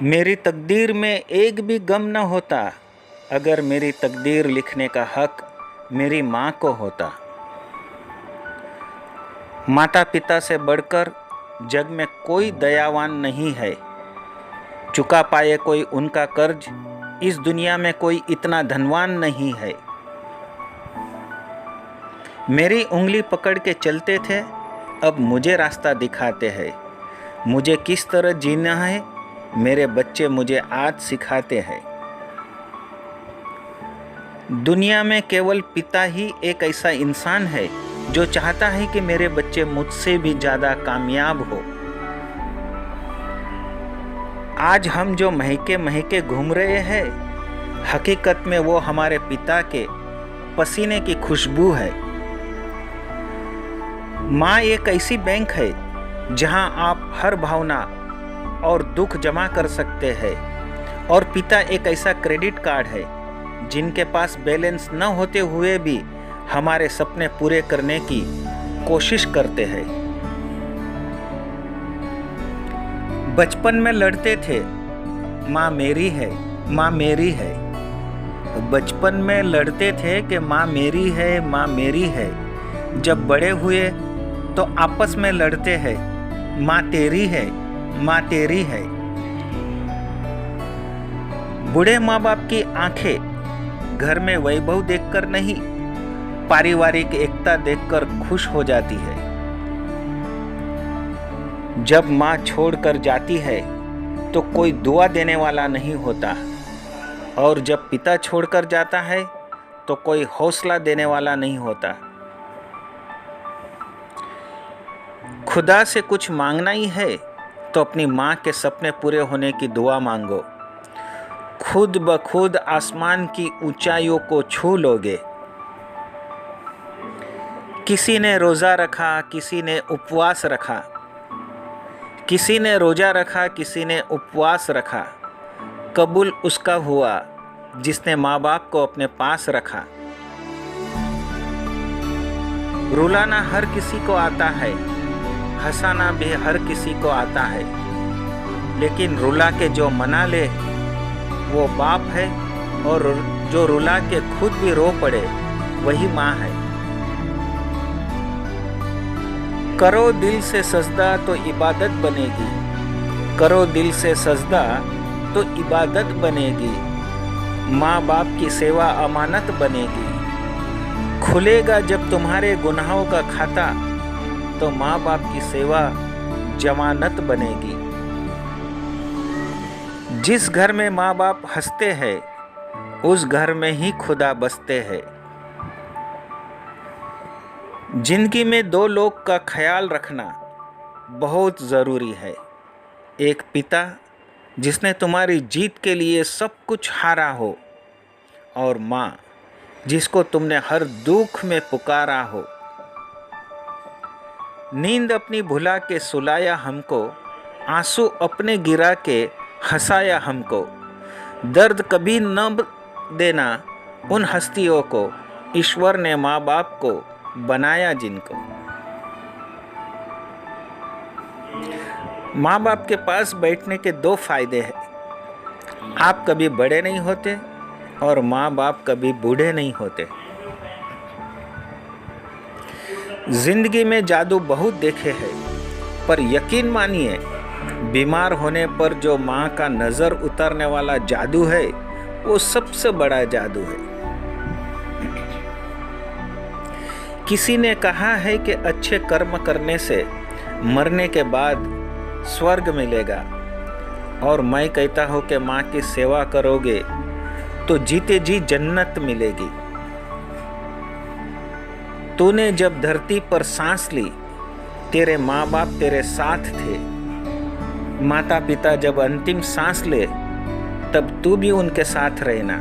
मेरी तकदीर में एक भी गम न होता अगर मेरी तकदीर लिखने का हक मेरी माँ को होता। माता पिता से बढ़कर जग में कोई दयावान नहीं है। चुका पाए कोई उनका कर्ज, इस दुनिया में कोई इतना धनवान नहीं है। मेरी उंगली पकड़ के चलते थे, अब मुझे रास्ता दिखाते हैं। मुझे किस तरह जीना है मेरे बच्चे मुझे आज सिखाते हैं। दुनिया में केवल पिता ही एक ऐसा इंसान है जो चाहता है कि मेरे बच्चे मुझसे भी ज़्यादा कामयाब हो। आज हम जो महके महके घूम रहे हैं, हकीकत में वो हमारे पिता के पसीने की खुशबू है। माँ एक ऐसी बैंक है जहां आप हर भावना और दुख जमा कर सकते हैं, और पिता एक ऐसा क्रेडिट कार्ड है जिनके पास बैलेंस न होते हुए भी हमारे सपने पूरे करने की कोशिश करते हैं। बचपन में लड़ते थे, माँ मेरी है, माँ मेरी है। बचपन में लड़ते थे कि माँ मेरी है, माँ मेरी है। जब बड़े हुए तो आपस में लड़ते हैं, माँ तेरी है, माँ तेरी है। बूढ़े माँ बाप की आंखें घर में वैभव देखकर नहीं, पारिवारिक एकता देखकर खुश हो जाती है। जब माँ छोड़कर जाती है तो कोई दुआ देने वाला नहीं होता, और जब पिता छोड़कर जाता है तो कोई हौसला देने वाला नहीं होता। खुदा से कुछ मांगना ही है तो अपनी माँ के सपने पूरे होने की दुआ मांगो। खुद ब खुद आसमान की ऊंचाइयों को छू लोगे। किसी ने रोज़ा रखा, किसी ने उपवास रखा। किसी ने रोज़ा रखा, किसी ने उपवास रखा। कबूल उसका हुआ जिसने माँ बाप को अपने पास रखा। रुलाना हर किसी को आता है, हंसाना भी हर किसी को आता है, लेकिन रुला के जो मना ले वो बाप है, और जो रुला के खुद भी रो पड़े वही माँ है। करो दिल से सजदा तो इबादत बनेगी, करो दिल से सजदा तो इबादत बनेगी। माँ बाप की सेवा अमानत बनेगी। खुलेगा जब तुम्हारे गुनाहों का खाता तो माँ बाप की सेवा जमानत बनेगी। जिस घर में माँ बाप हंसते हैं उस घर में ही खुदा बसते हैं। जिंदगी में दो लोग का ख्याल रखना बहुत ज़रूरी है। एक पिता जिसने तुम्हारी जीत के लिए सब कुछ हारा हो, और माँ जिसको तुमने हर दुख में पुकारा हो। नींद अपनी भुला के सुलाया हमको, आंसू अपने गिरा के हंसाया हमको। दर्द कभी न देना उन हस्तियों को, ईश्वर ने माँ बाप को बनाया जिनको। माँ बाप के पास बैठने के दो फायदे हैं। आप कभी बड़े नहीं होते और माँ बाप कभी बूढ़े नहीं होते। जिंदगी में जादू बहुत देखे हैं, पर यकीन मानिए बीमार होने पर जो माँ का नज़र उतारने वाला जादू है वो सबसे बड़ा जादू है। किसी ने कहा है कि अच्छे कर्म करने से मरने के बाद स्वर्ग मिलेगा, और मैं कहता हूँ कि माँ की सेवा करोगे तो जीते जी जन्नत मिलेगी। तूने जब धरती पर सांस ली तेरे माँ बाप तेरे साथ थे। माता पिता जब अंतिम सांस ले तब तू भी उनके साथ रहना।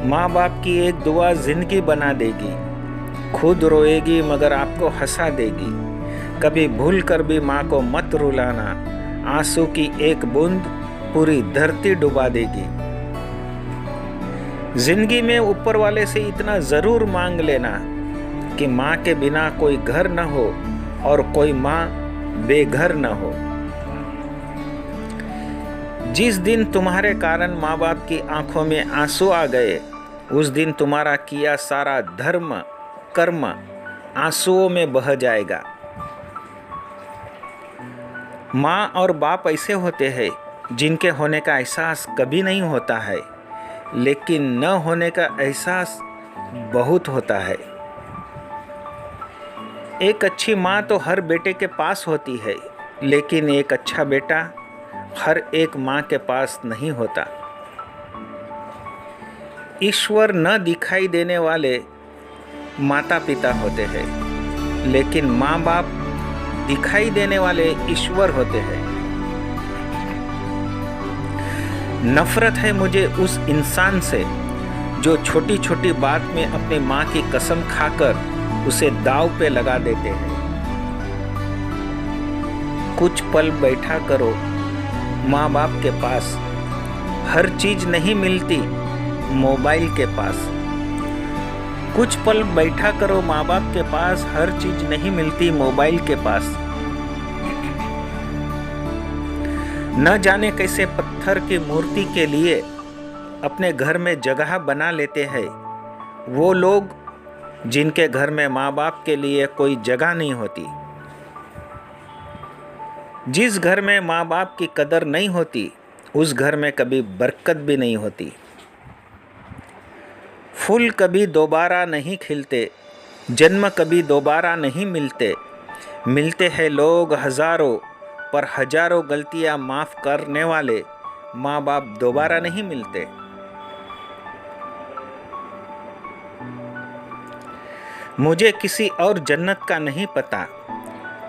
माँ बाप की एक दुआ जिंदगी बना देगी। खुद रोएगी मगर आपको हंसा देगी। कभी भूल कर भी माँ को मत रुलाना, आंसू की एक बूंद पूरी धरती डुबा देगी। जिंदगी में ऊपर वाले से इतना ज़रूर मांग लेना कि माँ के बिना कोई घर न हो और कोई माँ बेघर न हो। जिस दिन तुम्हारे कारण माँ बाप की आंखों में आंसू आ गए, उस दिन तुम्हारा किया सारा धर्म कर्म आंसुओं में बह जाएगा। माँ और बाप ऐसे होते हैं जिनके होने का एहसास कभी नहीं होता है, लेकिन न होने का एहसास बहुत होता है। एक अच्छी माँ तो हर बेटे के पास होती है, लेकिन एक अच्छा बेटा हर एक माँ के पास नहीं होता। ईश्वर न दिखाई देने वाले माता पिता होते हैं, लेकिन माँ बाप दिखाई देने वाले ईश्वर होते हैं। नफरत है मुझे उस इंसान से जो छोटी छोटी बात में अपनी माँ की कसम खाकर उसे दांव पे लगा देते हैं। कुछ पल बैठा करो माँ बाप के पास, हर चीज नहीं मिलती मोबाइल के पास। कुछ पल बैठा करो माँ बाप के पास, हर चीज नहीं मिलती मोबाइल के पास। न जाने कैसे पत्थर की मूर्ति के लिए अपने घर में जगह बना लेते हैं वो लोग जिनके घर में माँ बाप के लिए कोई जगह नहीं होती। जिस घर में माँ बाप की कदर नहीं होती, उस घर में कभी बरकत भी नहीं होती। फूल कभी दोबारा नहीं खिलते, जन्म कभी दोबारा नहीं मिलते। मिलते हैं लोग हजारों, पर हजारों गलतियां माफ करने वाले माँ बाप दोबारा नहीं मिलते। मुझे किसी और जन्नत का नहीं पता,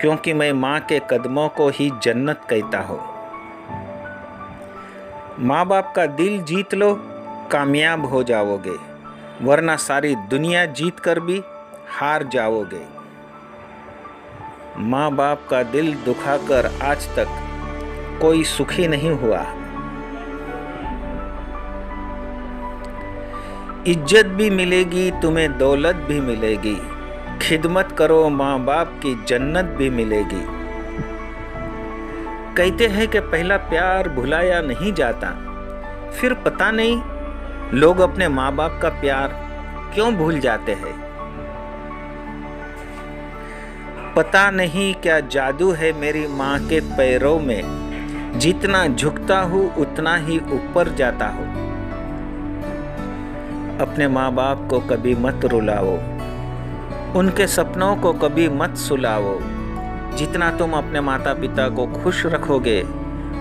क्योंकि मैं माँ के कदमों को ही जन्नत कहता हूँ। माँ बाप का दिल जीत लो, कामयाब हो जाओगे, वरना सारी दुनिया जीत कर भी हार जाओगे। माँ बाप का दिल दुखाकर आज तक कोई सुखी नहीं हुआ। इज्जत भी मिलेगी तुम्हें, दौलत भी मिलेगी। खिदमत करो माँ बाप की, जन्नत भी मिलेगी। कहते हैं कि पहला प्यार भुलाया नहीं जाता, फिर पता नहीं लोग अपने माँ बाप का प्यार क्यों भूल जाते हैं। पता नहीं क्या जादू है मेरी माँ के पैरों में, जितना झुकता हूँ उतना ही ऊपर जाता हूँ। अपने माँ बाप को कभी मत रुलाओ, उनके सपनों को कभी मत सुलाओ। जितना तुम अपने माता पिता को खुश रखोगे,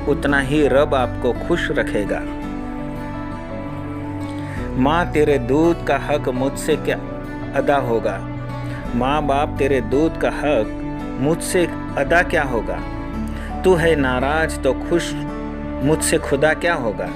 उतना ही रब आपको खुश रखेगा। माँ तेरे दूध का हक मुझसे क्या अदा होगा, माँ बाप तेरे दूध का हक मुझसे अदा क्या होगा। तू है नाराज तो खुश, मुझसे खुदा क्या होगा।